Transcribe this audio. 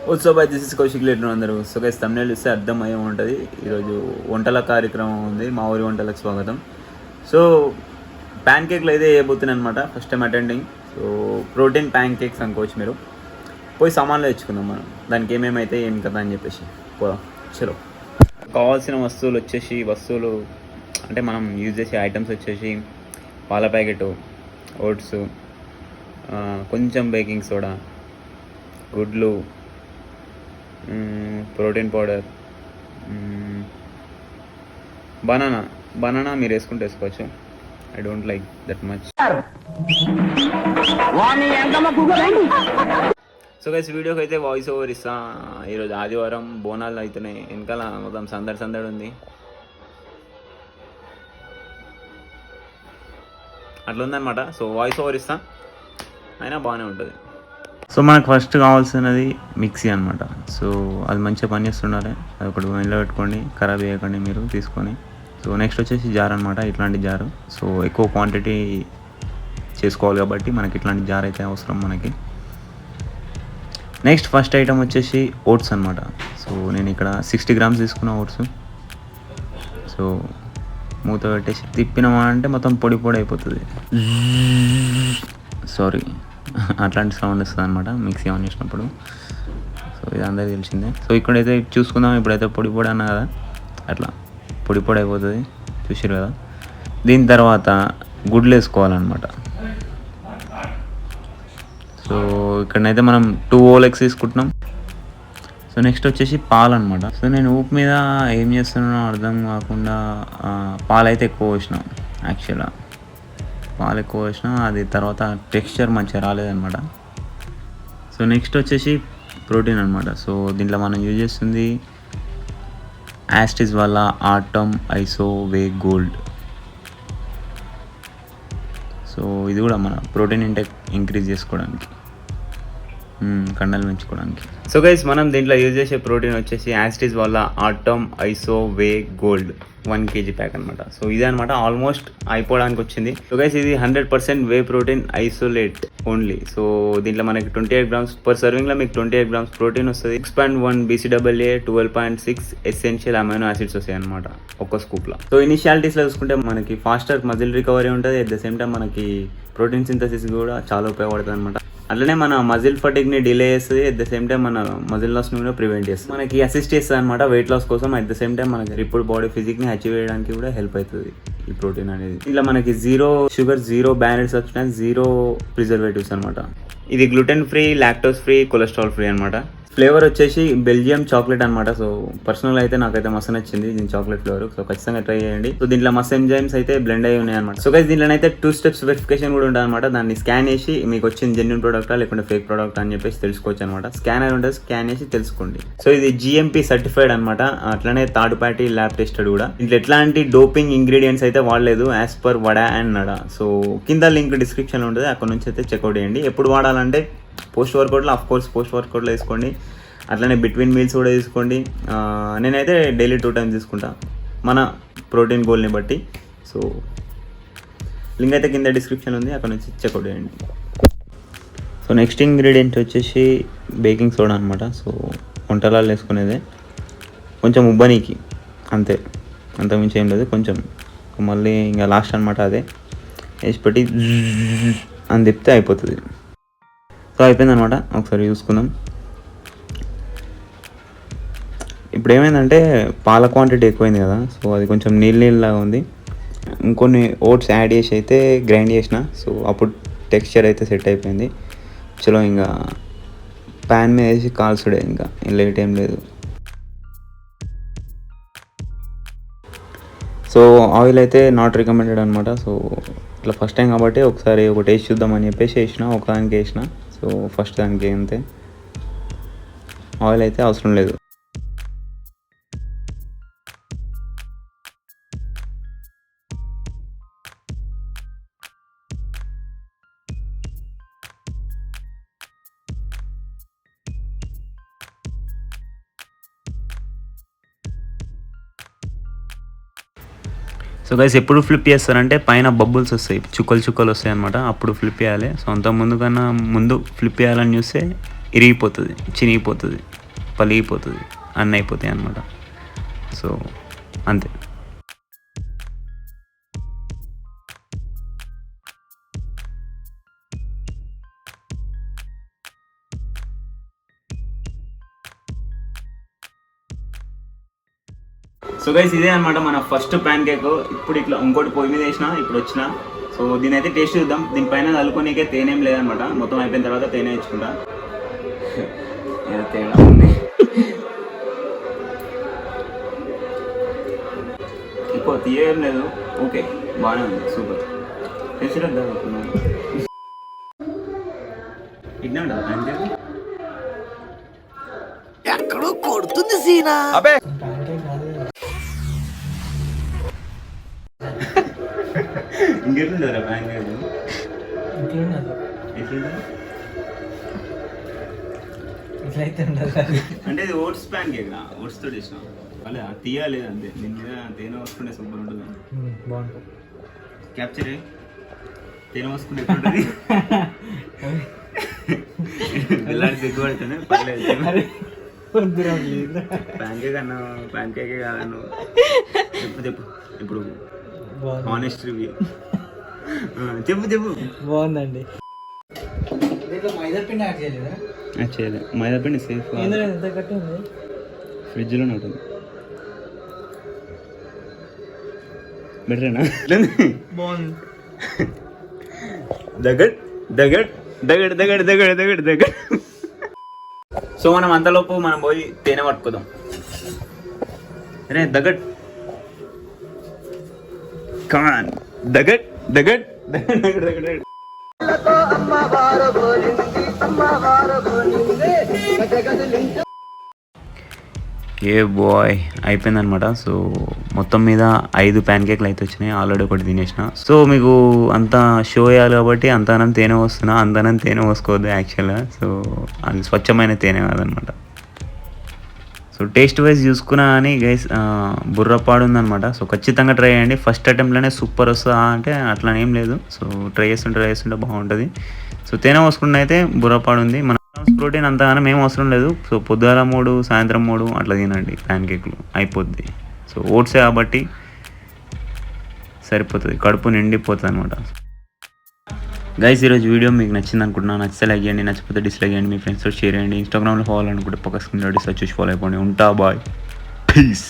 So by this is Kaushik later అందరూ. So guys తమ్నెయిల్ ఇస్తే అర్థమయ్యే ఉంటుంది. ఈరోజు వంటల కార్యక్రమం ఉంది, మా ఊరి వంటలకు స్వాగతం. సో ప్యాన్కేక్లు అయితే వేయబోతున్నాయి అనమాట, first time attending. So protein pancakes అనుకోవచ్చు మీరు. పోయి సామాన్లు తెచ్చుకుందాం మనం, దానికి ఏమేమైతే ఏం కదా అని చెప్పేసి పోదాం. చలో, కావాల్సిన వస్తువులు అంటే మనం యూజ్ చేసే ఐటమ్స్ వచ్చేసి పాల ప్యాకెట్, ఓట్స్, కొంచెం బేకింగ్ సోడా, గుడ్లు, ప్రోటీన్ పౌడర్, బనానా మీరు వేసుకోవచ్చు. I don't like that much. So guys వీడియోకి అయితే వాయిస్ ఓవర్ ఇస్తా. ఈరోజు ఆదివారం, బోనాలు అవుతున్నాయి, వెనకాల మొత్తం సందడి ఉంది. అట్లా ఉందన్నమాట. సో వాయిస్ ఓవర్ ఇస్తా, అయినా బాగానే ఉంటుంది. సో మనకు ఫస్ట్ కావాల్సినది మిక్సీ అనమాట. సో అది మంచిగా పనిచేస్తుండాలి, అది ఒకటి మైండ్లో పెట్టుకోండి, ఖరాబ్ చేయకండి మీరు తీసుకొని. సో నెక్స్ట్ వచ్చేసి జార్ అనమాట, ఇట్లాంటి జారు. సో ఎక్కువ క్వాంటిటీ చేసుకోవాలి కాబట్టి మనకి ఇట్లాంటి జార్ అయితే అవసరం మనకి. నెక్స్ట్ ఫస్ట్ ఐటమ్ వచ్చేసి ఓట్స్ అనమాట. సో నేను ఇక్కడ 60 grams తీసుకున్న ఓట్స్. సో మూత పెట్టేసి తిప్పినామా అంటే మొత్తం పొడి అయిపోతుంది. సారీ, అట్లాంటి సౌండ్ వస్తుంది అనమాట మిక్సీ ఆన్ చేసినప్పుడు. సో ఇది అందరికీ తెలిసిందే. సో ఇక్కడైతే చూసుకుందాం, ఇప్పుడైతే పొడి అన్నా కదా, అట్లా పొడి అయిపోతుంది, చూసారు కదా. దీని తర్వాత గుడ్లు వేసుకోవాలన్నమాట. సో ఇక్కడనైతే మనం 2 whole eggs తీసుకుంటున్నాం. సో నెక్స్ట్ వచ్చేసి పాలు అనమాట. సో నేను ఊపు మీద ఏం చేస్తున్నానో అర్థం కాకుండా పాలైతే ఎక్కువ పోసినాం. యాక్చువల్గా పాలు ఎక్కువ వేసినా అది తర్వాత టెక్స్చర్ మంచిగా రాలేదన్నమాట. సో నెక్స్ట్ వచ్చేసి ప్రోటీన్ అనమాట. సో దీంట్లో మనం యూజ్ చేస్తుంది యాస్టిస్ వల్ల ఆటమ్ ఐసో వే గోల్డ్. సో ఇది కూడా మన ప్రోటీన్ ఇంటెక్ ఇంక్రీజ్ చేసుకోవడానికి, కండలు పెంచుకోవడానికి. సో గైస్ మనం దీంట్లో యూజ్ చేసే ప్రోటీన్ వచ్చేసి యాస్టిస్ వల్ల ఆటమ్ ఐసో వే గోల్డ్ 1 kg ప్యాక్ అనమాట. సో ఇదే అనమాట, ఆల్మోస్ట్ అయిపోవడానికి వచ్చింది. సో గైస్ ఇది 100% whey protein isolate only. So దీంట్లో మనకి 28 grams పర్ సర్వింగ్లో మీకు 28 grams ప్రోటీన్ వస్తుంది. 6.1 BCAA, 12.6 ఎసెన్షియల్ అమైనో యాసిడ్స్ వస్తాయి అనమాట ఒక్క స్కూప్లో. సో ఇనిషియాలిటీస్లో చూసుకుంటే మనకి ఫాస్టర్ మజిల్ రికవరీ ఉంటుంది, అట్ ద సేమ్ టైం మనకి ప్రోటీన్ సింథసిస్ కూడా చాలా ఉపయోగపడుతుంది అనమాట. అట్లనే మన మజిల్ ఫటిక్ని డిలే చేస్తుంది, అట్ ద సేమ్ టైం మన మజిల్ లాస్ని కూడా ప్రివెంట్ చేస్తుంది, మనకి అసిస్ట్ చేస్తుంది అనమాట వెయిట్ లాస్ కోసం. అట్ ద సేమ్ టైం మనకి రిపోర్ట్ బాడీ ఫిజిక్ని అచీవ్ చేయడానికి కూడా హెల్ప్ అవుతుంది ఈ ప్రోటీన్ అనేది. ఇలా మనకి 0 sugar, 0 banned substance, 0 preservatives అనమాట. ఇది gluten free, lactose free, cholesterol free అనమాట. ఫ్లేవర్ వచ్చేసి బెల్జియం చాక్లెట్ అనమాట. సో పర్సనల్ అయితే నాకైతే మస్తు నచ్చింది దీని చాక్లెట్ ఫ్లేవర్. సో ఖచ్చితంగా ట్రై చేయండి. సో దీంట్లో మస్తు ఎంజైమ్స్ అయితే బ్లెండ్ అయి ఉన్నాయి అనమాట. సో గైస్ దీంట్లో అయితే 2 steps వెరిఫికేషన్ కూడా ఉంటుంది అనమాట. దాన్ని స్కాన్ చేసి మీకు వచ్చింది జెన్యూన్ ప్రోడక్టా లేకుంటే ఫేక్ ప్రోడక్ట్ అని చెప్పేసి తెలుసుకోవచ్చు అనమాట. స్కానర్ ఉంటుంది, స్కాన్ చేసి తెలుసుకోండి. సో ఇది GMP సర్టిఫైడ్ అనమాట, అట్లనే థర్డ్ పార్టీ ల్యాబ్ టెస్టెడ్ కూడా. ఇంట్లో ఎట్లాంటి డోపింగ్ ఇంగ్రీడియంట్స్ అయితే వాడలేదు యాజ్ పర్ వడా అండ్ నడా. సో కింద లింక్ డిస్క్రిప్షన్లో ఉంటుంది, అక్కడ నుంచి అయితే చెక్అవుట్ చేయండి. ఎప్పుడు వాడాలంటే పోస్ట్ వర్కౌట్లో, ఆఫ్ కోర్స్ పోస్ట్ వర్కౌట్లో వేసుకోండి, అట్లనే బిట్వీన్ మీల్స్ కూడా తీసుకోండి. నేనైతే డైలీ 2 times తీసుకుంటా మన ప్రోటీన్ గోల్ని బట్టి. సో లింక్ అయితే కింద డిస్క్రిప్షన్ ఉంది, అక్కడ నుంచి చెక్అవుట్ చేయండి. సో నెక్స్ట్ ఇంగ్రీడియంట్ వచ్చేసి బేకింగ్ సోడా అనమాట. సో వంటలాలు వేసుకునేదే, కొంచెం ఉబ్బనీకి అంతే, అంతకుమించి ఏం లేదు. కొంచెం మళ్ళీ ఇంకా లాస్ట్ అనమాట, అదే వేసి పెట్టి అని తిప్పితే అయిపోతుంది. సో అయిపోయింది అనమాట, ఒకసారి చూసుకుందాం. ఇప్పుడు ఏమైందంటే పాల క్వాంటిటీ ఎక్కువైంది కదా, సో అది కొంచెం నీళ్ళలాగా ఉంది. ఇంకొన్ని ఓట్స్ యాడ్ చేసి అయితే గ్రైండ్ చేసిన. సో అప్పుడు టెక్స్చర్ అయితే సెట్ అయిపోయింది. చలో ఇంకా ప్యాన్ మీద వేసి కాల్చుడే, ఇంకా లేట్ ఏం లేదు. సో ఆయిల్ అయితే నాట్ రికమెండెడ్ అనమాట. సో ఇట్లా ఫస్ట్ టైం కాబట్టి ఒకసారి ఒక టేస్ట్ చూద్దామని చెప్పేసి వేసిన, ఒకదానికి వేసిన. సో ఫస్ట్ దానికి అంతే, ఆయిల్ అయితే అవసరం లేదు. సో గైస్ ఎప్పుడు ఫ్లిప్ చేస్తారంటే పైన బబుల్స్ వస్తాయి, చుక్కలు వస్తాయి అనమాట, అప్పుడు ఫ్లిప్ చేయాలి. సో అంత ముందు ఫ్లిప్ చేయాలని చూస్తే ఇరిగిపోతుంది, చినిగిపోతుంది. పలిగిపోతుంది, అన్నీ అయిపోతాయి అన్నమాట. సో అంతే. సో గైస్ ఇదే అనమాట మన ఫస్ట్ ప్యాన్ కేక్. ఇప్పుడు ఇట్లా ఇంకోటి పొయ్యి మీద వేసిన, ఇప్పుడు వచ్చిన. సో దీని అయితే టేస్ట్ చూద్దాం. దీనిపైన కలుపుకోనికే తేనె ఏం లేదనమాట. మొత్తం అయిపోయిన తర్వాత తేనె ఇచ్చుకుంటా. తేడా ఉంది, ఎక్కువ తీయేం లేదు. ఓకే, బాగానే ఉంది, సూపర్. టేస్ట్ ఇట్లా ఉంటుంది ప్యాన్ కేక్. ఎక్కడో కొడుతుంది సీనా. అబే ఇంకెట్లుంటారా ప్యాన్ కేక్? అంటే ఇది ఓట్స్ ప్యాన్ కేక్ రా, ఓట్స్ తో చేసిన. అలా తీయాలేదు అంతే. దీని మీద తేనె వస్తుండే సూపర్ ఉంటుంది. బాగుంటుంది. క్యాప్చర్ తేనె వస్తుండే ఎట్లుంటుంది. పిల్లాడి సిగ్గుపడుతుంది, పర్లేదు. ప్యాన్ కేక్ అన్నా, ప్యాన్ కేకే కాదన్ను. చెప్పు ఇప్పుడు ఆనెస్ట్ రివ్యూ చెప్పు. బాగుందండి. మైదాపిండి యాడ్ చేయలేదా? చేయలేదు. మైదాపిండి సేఫ్, ఫ్రిడ్జ్లో ఉంటుంది. బెటరేనా? బాగుంది. దగ్గర. సో మనం అంతలోపు మనం పోయి తేనె పట్టుకుందాం. అరే దగ్గర కమాన్, దగ్గర. ఏ బాయ్ అయిపోయిందనమాట. సో మొత్తం మీద 5 ప్యాన్ కేక్లు అయితే వచ్చినాయి. ఆల్రెడీ ఒకటి తినేసిన. సో మీకు అంత షో అయ్యాలి కాబట్టి అంతనం తేనె వస్తున్నా. అంతనం తేనె పోసుకోవద్దు యాక్చువల్గా. సో అది స్వచ్ఛమైన తేనె కాదనమాట. సో టేస్ట్ వైజ్ చూసుకున్నా అని గైస్ బుర్రపాడు ఉందనమాట. సో ఖచ్చితంగా ట్రై చేయండి. ఫస్ట్ అటెంప్ట్లోనే సూపర్ వస్తుందా అంటే అట్లా ఏం లేదు. సో ట్రై చేస్తుంటే బాగుంటుంది. సో తేనె పోసుకుంటే అయితే బుర్రపాడు ఉంది. మన ప్రోటీన్ అంతగానో ఏం అవసరం లేదు. సో పొద్దుగాల 3 సాయంత్రం 3 అట్లా తినండి ప్యాన్ కేక్లు, అయిపోద్ది. సో ఓట్సే కాబట్టి సరిపోతుంది, కడుపు నిండిపోతుంది అనమాట. గైస్ ఈరోజు వీడియో మీకు నచ్చింది అనుకుంటున్నాను. నచ్చితే లైక్ చేయండి, నచ్చిపోతే డిస్లైక్ చేయండి, మీ ఫ్రెండ్స్తో షేర్ చేయండి. ఇన్స్టాగ్రామ్లో ఫాలో అనుకుంటే పక్క స్క్రీన్ చూసి ఫాలో అయిపోండి. ఉంటా, బాయ్, పీస్.